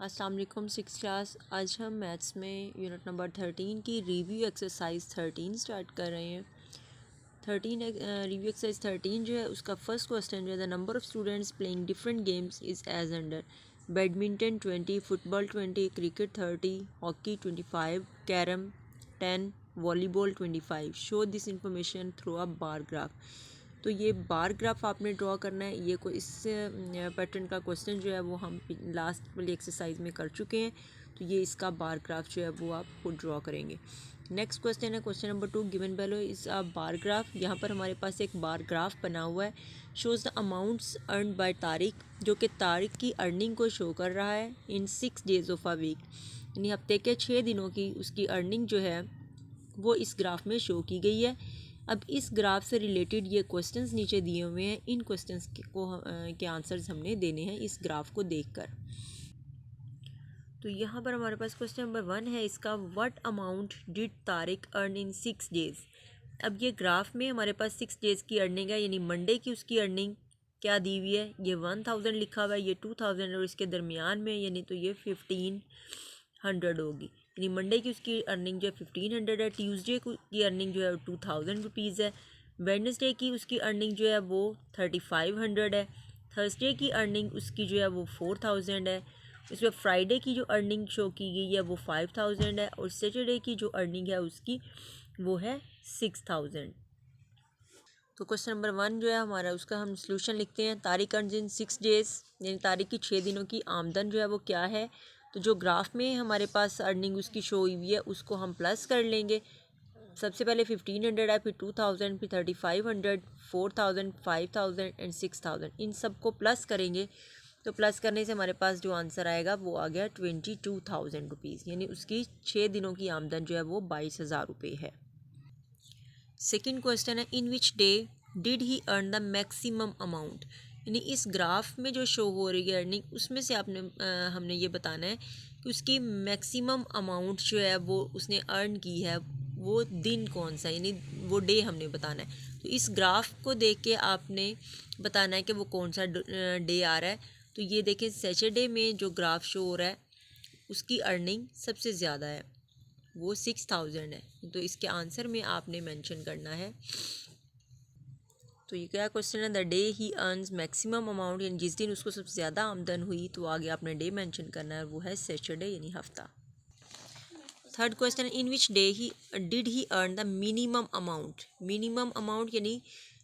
अस्सलाम वालेकुम six class. आज हम मैथ्स में यूनिट नंबर 13 की रिव्यू एक्सरसाइज 13 स्टार्ट कर रहे हैं। 13 रिव्यू एक्सरसाइज 13 जो है उसका फर्स्ट क्वेश्चन जो है the number of students playing different games is as under. Badminton 20, football 20, cricket 30, hockey 25, carrom 10, volleyball 25। Show this information through a bar graph. तो ये बार ग्राफ आपने ड्रॉ करना है। ये कोई इस पैटर्न का क्वेश्चन जो है वो हम लास्ट वाली एक्सरसाइज में कर चुके हैं। तो ये इसका बार ग्राफ जो है वो आप खुद ड्रॉ करेंगे। नेक्स्ट क्वेश्चन है question number 2, given below is a bar graph. यहाँ पर हमारे पास एक बार ग्राफ बना हुआ है। Shows the amounts earn by Tariq, जो कि तारिक की अर्निंग को शो कर रहा है इन 6 डेज़ ऑफ अ वीक, यानी हफ्ते के 6 दिनों की उसकी अर्निंग जो है वो इस ग्राफ में शो की गई है। अब इस ग्राफ से रिलेटेड ये क्वेश्चंस नीचे दिए हुए हैं। इन क्वेश्चंस के आंसर्स हमने देने हैं इस ग्राफ को देखकर। तो यहाँ पर हमारे पास क्वेश्चन नंबर 1 है इसका, what amount did Tariq earn in 6 days. अब ये ग्राफ में हमारे पास 6 डेज़ की अर्निंग है, यानी मंडे की उसकी अर्निंग क्या दी हुई है, ये 1000 लिखा हुआ है, ये 2000 और इसके दरमियान में यानी तो ये 1500 होगी। यानी मंडे की उसकी अर्निंग जो है 1500 है, ट्यूसडे की अर्निंग जो है 2000 रुपीज़ है, वेडनेसडे की उसकी अर्निंग जो है वो 3500 है, थर्सडे की अर्निंग उसकी जो है वो 4000 है, इसमें फ्राइडे की जो अर्निंग शो की गई है वो 5000 है, और सैटरडे की जो अर्निंग है उसकी वो है 6000। तो क्वेश्चन नंबर 1 जो है हमारा उसका हम सॉल्यूशन लिखते हैं। तारिक अर्न्स इन 6 डेज़, यानी तारिक की 6 दिनों की आमदन जो है वो क्या है। तो जो ग्राफ में हमारे पास अर्निंग उसकी शो हुई है उसको हम प्लस कर लेंगे। सबसे पहले 1500 है, फिर 2000, फिर 3500, 4000, 5000 एंड 6000। इन सब को प्लस करेंगे तो प्लस करने से हमारे पास जो आंसर आएगा वो आ गया 22,000 रुपीज़, यानी उसकी 6 दिनों की आमदन जो है वो 22,000 रुपये है। सेकेंड क्वेश्चन है, in which day did he earn the maximum amount, यानी इस ग्राफ में जो शो हो रही है अर्निंग उसमें से हमने ये बताना है कि उसकी मैक्सिमम अमाउंट जो है वो उसने अर्न की है वो दिन कौन सा, यानी वो डे हमने बताना है। तो इस ग्राफ को देख के आपने बताना है कि वो कौन सा डे आ रहा है। तो ये देखें, सैटरडे में जो ग्राफ शो हो रहा है उसकी अर्निंग सबसे ज़्यादा है, वो 6000 है। तो इसके आंसर में आपने मेंशन करना है। तो ये क्या क्वेश्चन है, the day he earns maximum amount, यानी जिस दिन उसको सबसे ज़्यादा आमदन हुई, तो आगे आपने डे मेंशन करना है, वो है सैटरडे यानी हफ्ता। Third question, in which day he did he earn the minimum amount. Minimum amount यानी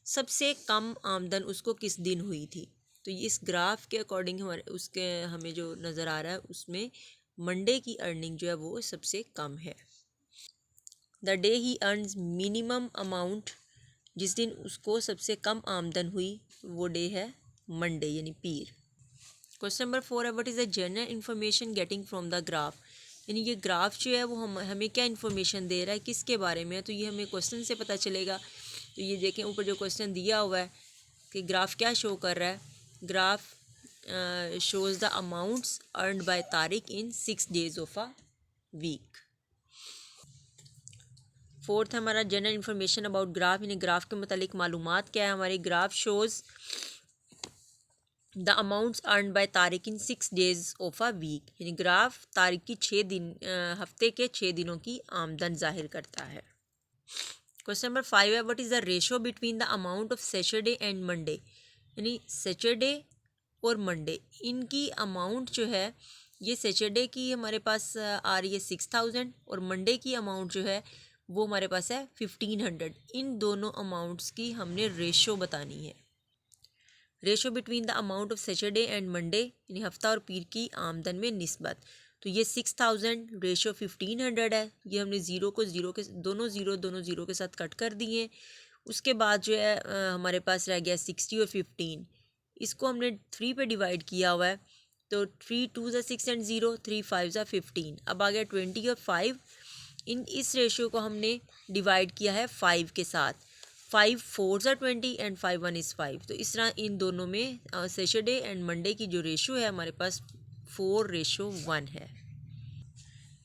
सबसे कम आमदन उसको किस दिन हुई थी। तो इस ग्राफ के अकॉर्डिंग हमें जो नज़र आ रहा है उसमें मंडे की अर्निंग जो है वो सबसे कम है। The day he earns minimum amount, जिस दिन उसको सबसे कम आमदन हुई वो डे है मंडे यानी पीर। क्वेश्चन नंबर 4 है, what is the general information getting from the graph, यानी ये ग्राफ जो है वो हमें क्या इन्फॉर्मेशन दे रहा है, किसके बारे में है। तो ये हमें क्वेश्चन से पता चलेगा। तो ये देखें ऊपर जो क्वेश्चन दिया हुआ है कि ग्राफ क्या शो कर रहा है, graph shows the amounts earned by Tariq in 6 days of a week. Fourth हमारा जनरल इन्फॉर्मेशन अबाउट ग्राफ, यानी ग्राफ के मतलब मालूमात क्या है हमारी। Graph shows the amounts earn by Tariq in 6 days of a week, यानी ग्राफ तारिक की 6 दिन हफ्ते के 6 दिनों की आमदन जाहिर करता है। क्वेश्चन नंबर 5 है, what is the ratio between the amount of Saturday and Monday, यानी सैटरडे और मंडे इनकी अमाउंट जो है, ये सैटरडे की हमारे पास आ रही है 6000 और मंडे की अमाउंट जो है वो हमारे पास है 1500। इन दोनों अमाउंट्स की हमने रेशो बतानी है। Ratio between the amount of Saturday and Monday, यानी हफ्ता और पीर की आमदन में निस्बत। तो ये 6000 रेशो 1500 है। ये हमने ज़ीरो को ज़ीरो के दोनों ज़ीरो के साथ कट कर दिए। उसके बाद जो है हमारे पास रह गया 60 और 15, इसको हमने 3 पे डिवाइड किया हुआ है। तो 3 2 ज़ा 6 एंड 0, 3 5 ज़ा 15। अब आ गया 20 और 5। इस रेशियो को हमने डिवाइड किया है 5 के साथ। 5 4 ज़ा 20 एंड 5 1 इज़ 5। तो इस तरह इन दोनों में सैटरडे एंड मंडे की जो रेशियो है हमारे पास 4:1 है।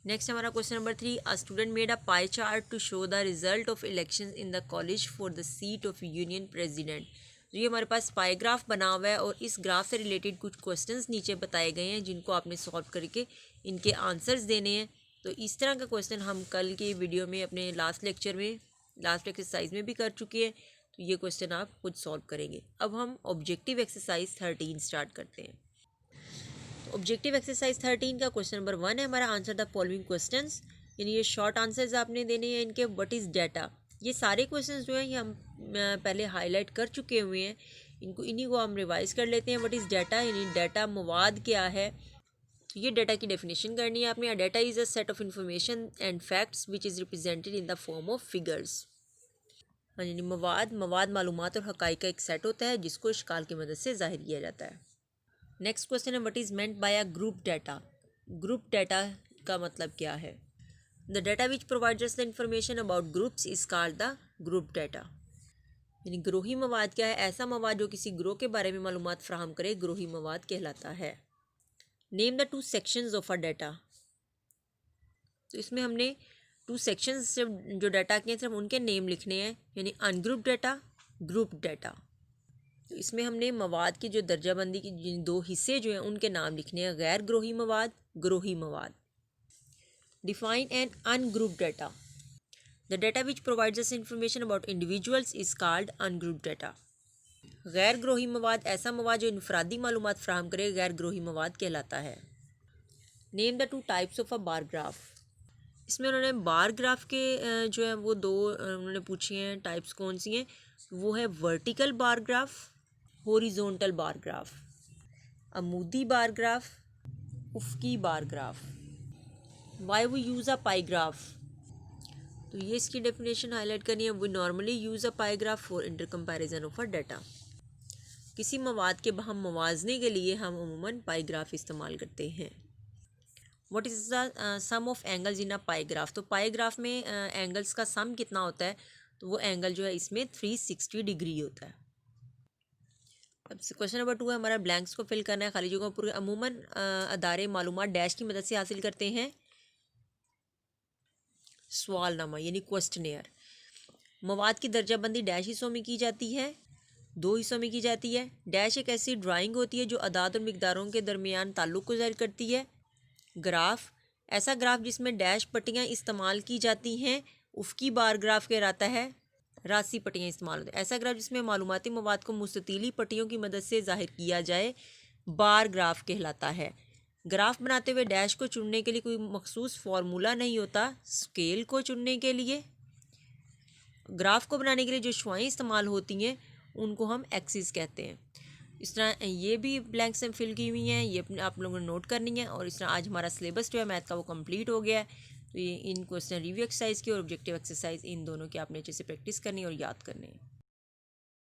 नेक्स्ट हमारा question number 3, a student made a pie chart to show the result of election in the college for the seat of union president. तो ये हमारे पास पाई ग्राफ बना हुआ है और इस ग्राफ से रिलेटेड कुछ क्वेश्चंस नीचे बताए गए हैं जिनको आपने सॉल्व करके इनके आंसर्स देने हैं। तो इस तरह का क्वेश्चन हम कल के वीडियो में अपने लास्ट एक्सरसाइज में भी कर चुके हैं। तो ये क्वेश्चन आप खुद सॉल्व करेंगे। अब हम ऑब्जेक्टिव एक्सरसाइज 13 स्टार्ट करते हैं। तो ऑब्जेक्टिव एक्सरसाइज 13 का क्वेश्चन नंबर 1 है हमारा, आंसर द फॉलोइंग क्वेश्चंस। यानी ये शॉर्ट आंसर्स आपने देने हैं इनके। व्हाट इज़ डाटा, ये सारे क्वेश्चंस जो हैं ये हम पहले हाईलाइट कर चुके हुए हैं, इन्हीं को हम रिवाइज कर लेते हैं। व्हाट इज़ डाटा, यानी डाटा मवाद क्या है। तो ये डाटा की डेफिनेशन करनी है आपने। Data is a set of information and facts which is represented in the form of figures. यानी मवाद मालूमात और हक़ाइक़ का एक सेट होता है जिसको इश्काल की मदद से ज़ाहिर किया जाता है। नेक्स्ट क्वेश्चन है what is meant by a group data. Group data का मतलब क्या है। The data which provides us the information about groups is called the group data. यानी ग्रोही मवाद क्या है, ऐसा मवाद जो किसी ग्रोह के बारे में मालूमात फ़राहम करे ग्रोही मवाद कहलाता है। Name the 2 sections of a data. तो इसमें हमने 2 सेक्शंस जो डाटा के हैं सिर्फ उनके नेम लिखने हैं, यानी अनग्रुप डाटा, ग्रुप डाटा। तो इसमें हमने मवाद की जो दर्जाबंदी की जिन 2 हिस्से जो हैं उनके नाम लिखने हैं, गैर ग्रोही मवाद, ग्रोही मवाद। Define an ungroup data. The data which provides us information about individuals is called ungroup data. गैर ग्रोही मवाद ऐसा मवाद जो इनफरादी मालूमात फ़राहम करे गैर ग्रोही मवाद कहलाता है। Name the 2 types of a bar graph. इसमें उन्होंने बार ग्राफ के जो है वो 2 उन्होंने पूछे हैं टाइप्स कौन सी हैं। वो है vertical bar graph, horizontal bar graph, अमूदी बार ग्राफ, उफ़की bar graph. Why we use a pie graph. तो ये इसकी डेफिनेशन हाईलाइट करनी है। We normally use a pie graph for inter comparison of a data. किसी मवाद के हम मवाजने के लिए हम अमूमन पाई ग्राफ इस्तेमाल करते हैं। What is the sum of angles in a pie graph. तो पाई ग्राफ में एंगल्स का सम कितना होता है, तो वो एंगल जो है इसमें 360 डिग्री होता है। अब क्वेश्चन नंबर 2 है हमारा, ब्लैंक्स को फिल करना है, खाली जगहों पर। अमूमन अदारे मालूमात डैश की मदद से हासिल करते हैं, सवालनामा यानी क्वेश्चनेयर। मवाद की दर्जाबंदी डैश हिस्सों में की जाती है, 2 हिस्सों में की जाती है। डैश एक ऐसी ड्राइंग होती है जो अदाद और मिकदारों के दरमियान ताल्लुक़ को ज़ाहिर करती है। ग्राफ ऐसा ग्राफ जिसमें डैश पट्टियाँ इस्तेमाल की जाती हैं, उफ़की बार ग्राफ कहलाता है। रासी पट्टियाँ इस्तेमाल होती हैं। ऐसा ग्राफ जिसमें मालूमाती मवाद को मुस्ततीली पट्टियों की मदद से ज़ाहिर किया जाए बार ग्राफ कहलाता है। ग्राफ बनाते हुए डैश को चुनने के लिए कोई मखसूस फार्मूला नहीं होता। स्केल को चुनने के लिए, ग्राफ को बनाने के लिए जो शुआएँ इस्तेमाल होती हैं उनको हम एक्सिस कहते हैं। इस तरह ये भी ब्लैंक से फिल की हुई हैं, ये अपने आप लोगों ने नोट करनी है। और इस तरह आज हमारा सिलेबस जो है मैथ का वो कंप्लीट हो गया है। तो ये इन क्वेश्चन रिव्यू एक्सरसाइज की और ऑब्जेक्टिव एक्सरसाइज इन दोनों की आपने अच्छे से प्रैक्टिस करनी है और याद करनी है।